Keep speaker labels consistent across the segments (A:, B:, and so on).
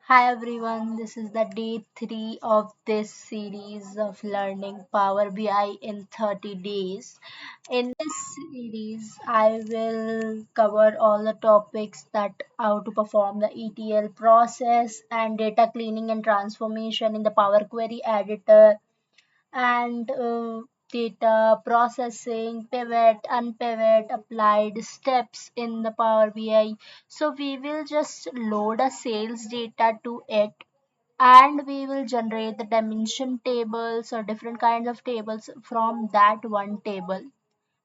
A: Hi everyone, this is the day 3 of this series of learning Power BI in 30 days. In this series, I will cover all the topics that how to perform the ETL process and data cleaning and transformation in the Power Query editor and data processing, pivot, unpivot, applied steps in the Power BI. So we will just load a sales data to it and we will generate the dimension tables or different kinds of tables from that one table.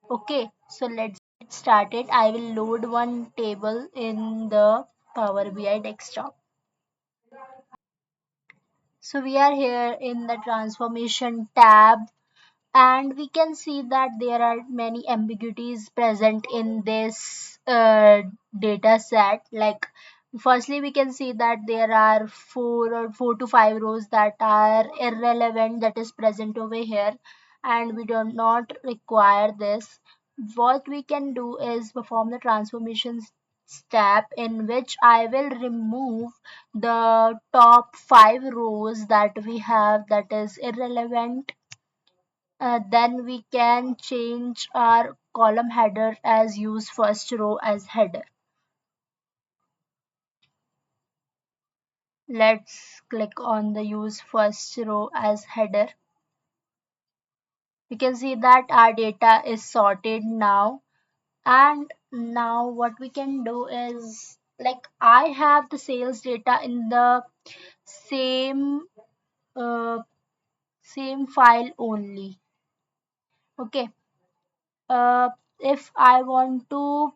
A: Okay, so let's get started. I will load one table in the Power BI desktop. So we are here in the transformation tab and we can see that there are many ambiguities present in this data set. Like firstly we can see that there are four to five rows that are irrelevant that is present over here, and we do not require this. What we can do is perform the transformations step in which I will remove the top five rows that we have that is irrelevant. Then we can change our column header as use first row as header. Let's click on the use first row as header. You can see that our data is sorted now. And now what we can do is, like, I have the sales data in the same uh, same file only. Okay. If I want to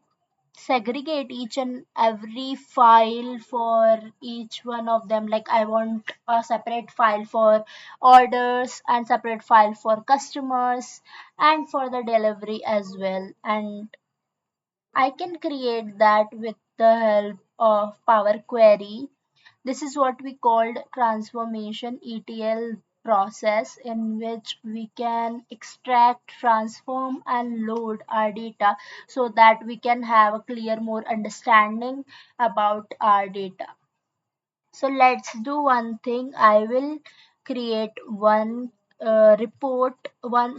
A: segregate each and every file for each one of them, like I want a separate file for orders and separate file for customers and for the delivery as well, and I can create that with the help of Power Query. This is what we called transformation ETL process, in which we can extract, transform and load our data so that we can have a clear more understanding about our data. So let's do one thing. I will create one one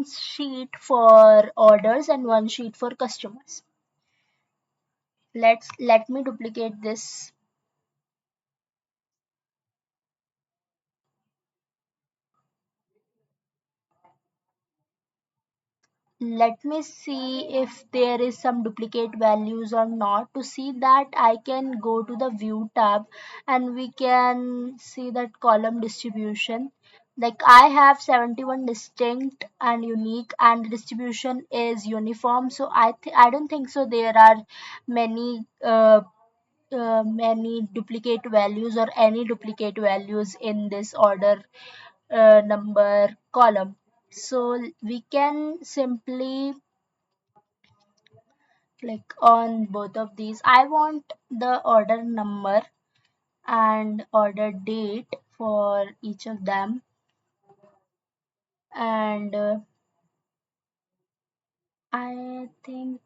A: sheet for orders and one sheet for customers. Let me duplicate this. Let me see if there is some duplicate values or not. To see that, I can go to the view tab and we can see that column distribution. Like I have 71 distinct and unique, and the distribution is uniform. So I don't think so there are many many duplicate values or any duplicate values in this order number column. So we can simply click on both of these. I want the order number and order date for each of them, and I think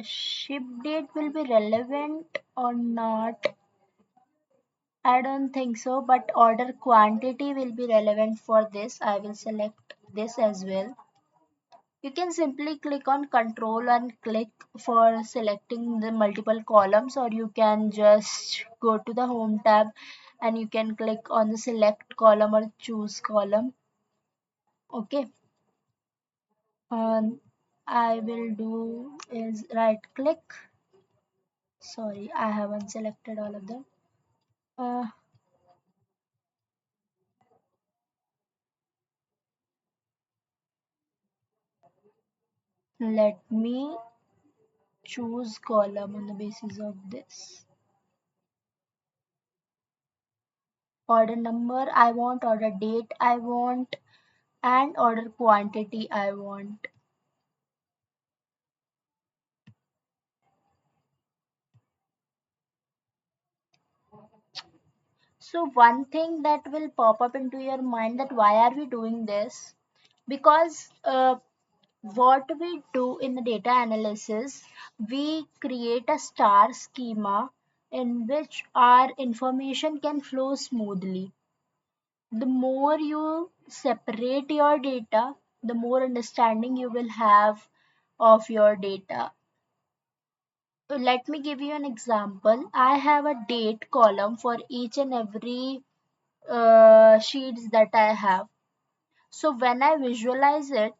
A: ship date will be relevant or not. I don't think so, but order quantity will be relevant for this. I will select this as well. You can simply click on control and click for selecting the multiple columns, or you can just go to the home tab and you can click on the select column or choose column. Okay. I will do is right click. Sorry, I haven't selected all of them. Uh, Let me choose column on the basis of this. Order number I want, order date I want, and order quantity I want. So one thing that will pop up into your mind, that why are we doing this? Because what we do in the data analysis, we create a star schema in which our information can flow smoothly. The more you separate your data, the more understanding you will have of your data. So let me give you an example. I have a date column for each and every sheets that I have. So when I visualize it,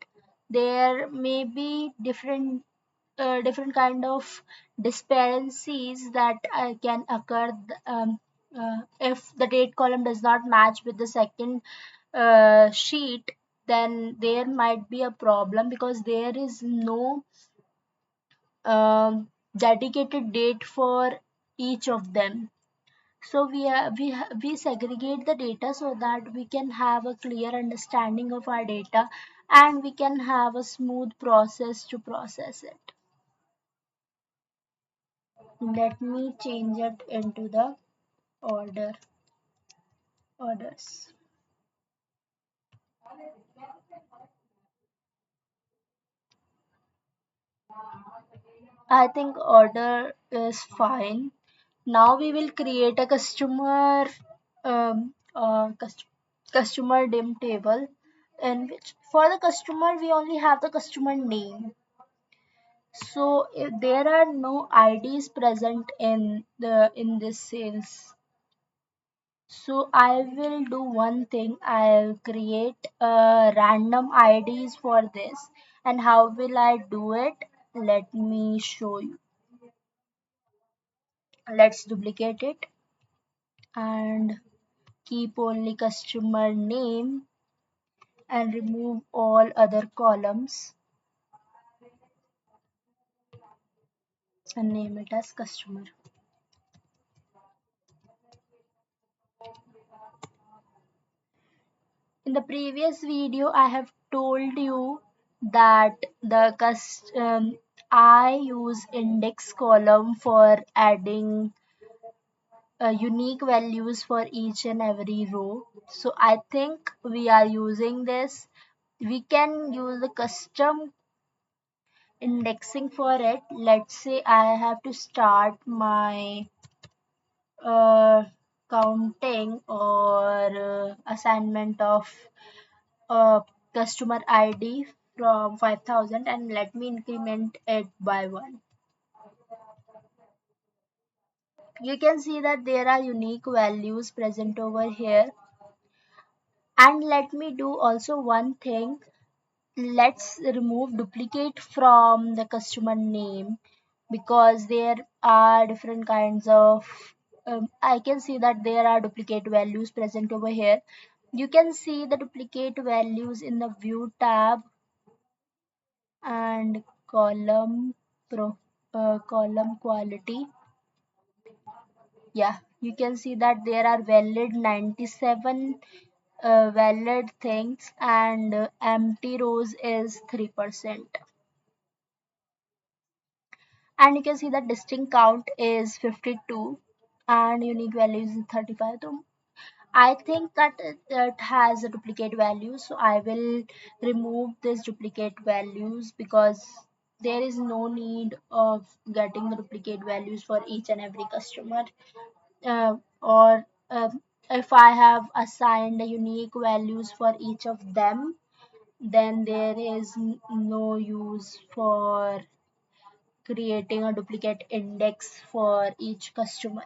A: there may be different kind of discrepancies that can occur if the date column does not match with the second sheet. Then there might be a problem because there is no dedicated date for each of them. So we segregate the data so that we can have a clear understanding of our data and we can have a smooth process to process it. Let me change it into the orders. I think order is fine. Now we will create a um, uh, cust- customer dim table in which for the customer we only have the customer name. So if there are no IDs present in this sales. So I will do one thing. I'll create random IDs for this. And how will I do it? Let me show you. Let's duplicate it and keep only customer name and remove all other columns and name it as customer. In the previous video, I have told you that I use index column for adding unique values for each and every row. So I think we are using this. We can use the custom indexing for it. Let's say I have to start my uh, counting or assignment of customer ID from 5000 and let me increment it by 1. You can see that there are unique values present over here. And let me do also one thing. Let's remove duplicate from the customer name because there are different kinds of I can see that there are duplicate values present over here. You can see the duplicate values in the view tab and column quality. Yeah, you can see that there are valid 97 valid things and empty rows is 3%. And you can see that distinct count is 52 and unique value is 35. So I think that it has a duplicate value, so I will remove this duplicate values because there is no need of getting the duplicate values for each and every customer. Or if I have assigned a unique values for each of them, then there is no use for creating a duplicate index for each customer.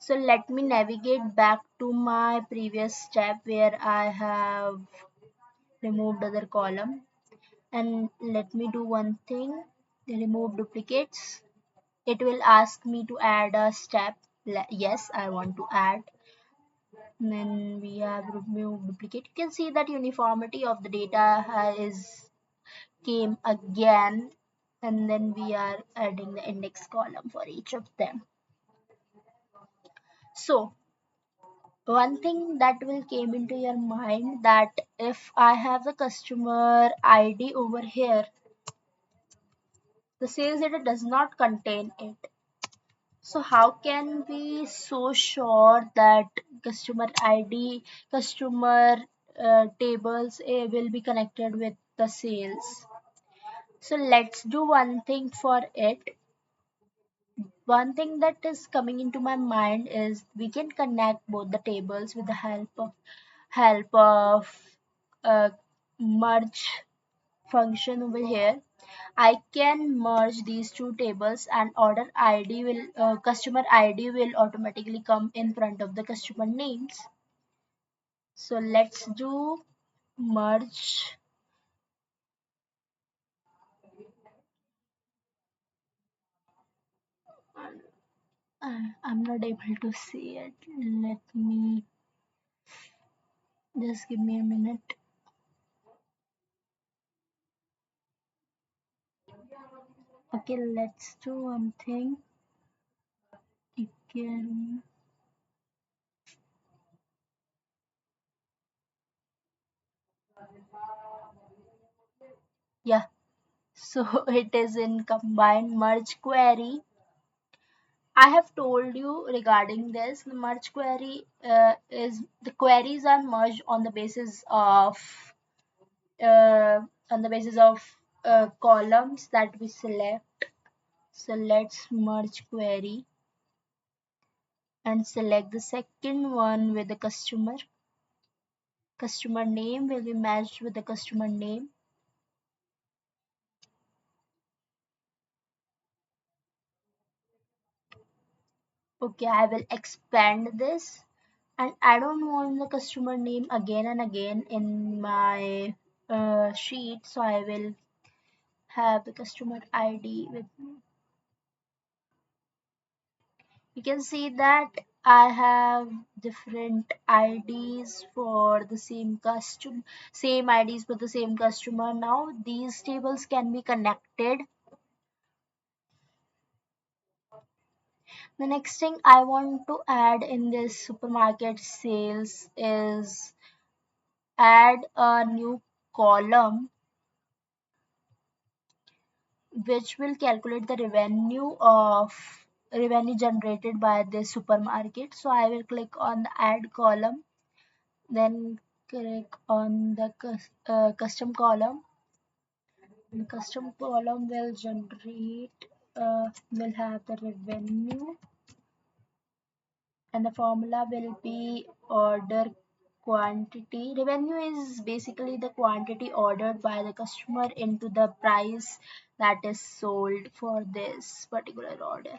A: So let me navigate back to my previous step where I have removed other column and let me do one thing, remove duplicates. It will ask me to add a step. Yes, I want to add. And then we have removed duplicate. You can see that uniformity of the data is came again, and then we are adding the index column for each of them. So one thing that will came into your mind that if I have the customer ID over here, the sales data does not contain it. So how can we so sure that customer ID, customer tables will be connected with the sales? So let's do one thing for it. one thing that is coming into my mind is we can connect both the tables with the help of uh, merge function over here. I can merge these two tables and customer ID will automatically come in front of the customer names. So let's do merge. I'm not able to see it. Let me just give me a minute. Okay, let's do one thing. Again, yeah. So it is in combined merge query. I have told you regarding this. The merge query is the queries are merged uh, on the basis of columns that we select. So let's merge query and select the second one with the customer. Customer name will be matched with the customer name. Okay, I will expand this and I don't want the customer name again and again in my sheet, so I will have the customer ID with me. You can see that I have different IDs for the same IDs for the same customer. Now these tables can be connected. The next thing I want to add in this supermarket sales is add a new column which will calculate the revenue generated by the supermarket. So I will click on the add column, then click on the custom column. The custom column will have the revenue, and the formula will be order quantity. Revenue is basically the quantity ordered by the customer into the price that is sold for this particular order.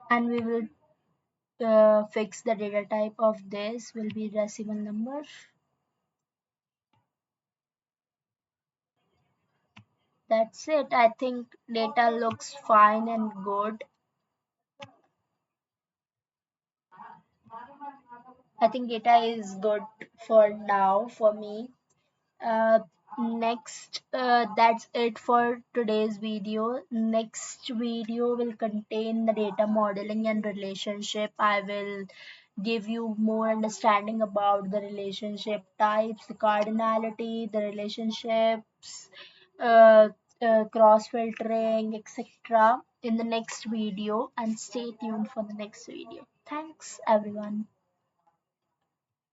A: And we will fix the data type of this will be decimal number. That's it. I think data looks fine and good. I think data is good for now for me. Uh, that's it for today's video. Next video will contain the data modeling and relationship. I will give you more understanding about the relationship types, the cardinality, the relationships, uh, cross filtering, etc. in the next video, and stay tuned for the next video. Thanks everyone.